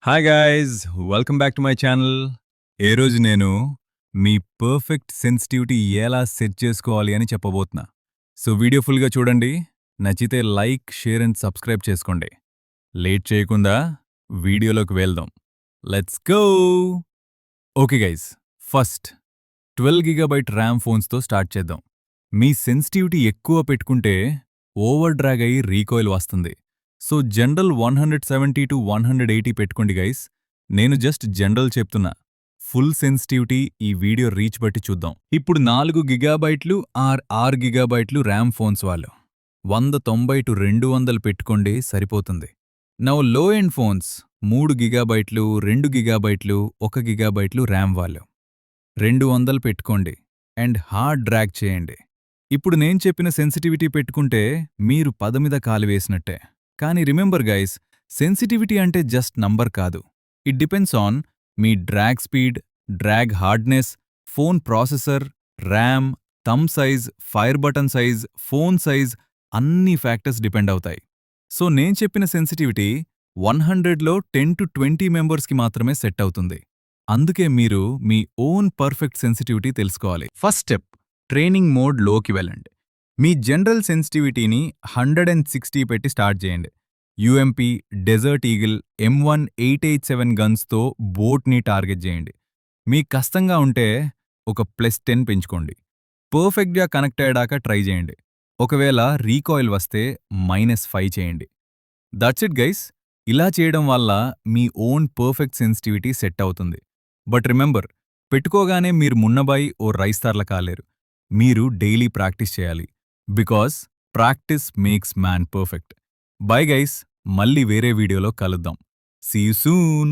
Hi guys welcome back to my channel. ఏ రోజు నేను మీ పర్ఫెక్ట్ సెన్సిటివిటీ ఎలా సెట్ చేసుకోవాలి అని చెప్పబోతున్నా. సో వీడియో ఫుల్గా చూడండి. నచ్చితే లైక్, షేర్ అండ్ సబ్స్క్రైబ్ చేసుకోండి. లేట్ చేయకుండా వీడియోలోకి వెళ్దాం. Let's go. Okay guys, first 12 GB RAM ఫోన్స్తో స్టార్ట్ చేద్దాం. మీ సెన్సిటివిటీ ఎక్కువ పెట్టుకుంటే ఓవర్ డ్రాగ్ అయ్యి రీకాయిల్ వస్తుంది. సో జనరల్ 170 to 180 పెట్టుకోండి గైస్. నేను జస్ట్ జనరల్ చెప్తున్నా. ఫుల్ సెన్సిటివిటీ ఈ వీడియో రీచ్ బట్టి చూద్దాం. ఇప్పుడు 4 GB or 6 GB RAM phones వాళ్ళు 190 to 200 పెట్టుకోండి, సరిపోతుంది. Now low end phones 3 GB, 2 GB, 1 GB RAM వాళ్ళు 200 పెట్టుకోండి అండ్ హార్డ్ డ్రాగ్ చేయండి. ఇప్పుడు నేను చెప్పిన సెన్సిటివిటీ పెట్టుకుంటే మీరు పదమిద కాలు వేసినట్టే. కానీ రిమెంబర్ గైస్, సెన్సిటివిటీ అంటే జస్ట్ నంబర్ కాదు. It depends on me drag speed, drag hardness, phone processor, RAM, thumb size, fire button size, phone size అన్ని ఫ్యాక్టర్స్ డిపెండ్ అవుతాయి. సో నేను చెప్పిన సెన్సిటివిటీ 100లో 10 to 20 మెంబర్స్కి మాత్రమే సెట్ అవుతుంది. అందుకే మీరు మీ ఓన్ పర్ఫెక్ట్ సెన్సిటివిటీ తెలుసుకోవాలి. ఫస్ట్ స్టెప్, ట్రైనింగ్ మోడ్ లోకి వెళ్ళండి. మీ జనరల్ సెన్సిటివిటీని 160 పెట్టి స్టార్ట్ చేయండి. యూఎంపీ, డెజర్ట్ ఈగిల్, M1 887 గన్స్తో బోట్ని టార్గెట్ చేయండి. మీ కష్టంగా ఉంటే ఒక +10 పెంచుకోండి. పర్ఫెక్ట్గా కనెక్ట్ అయ్యేదాకా ట్రై చేయండి. ఒకవేళ రీకాయిల్ వస్తే -5 చేయండి. That's it guys. ఇలా చేయడం వల్ల మీ ఓన్ పర్ఫెక్ట్ సెన్సిటివిటీ సెట్ అవుతుంది. బట్ రిమెంబర్, పెట్టుకోగానే మీరు మున్నబాయి ఓ రైస్తార్ల కాలేరు. మీరు డైలీ ప్రాక్టీస్ చేయాలి. Because practice makes man perfect. Bye guys, మళ్ళీ వేరే వీడియోలో కలుద్దాం. See you soon.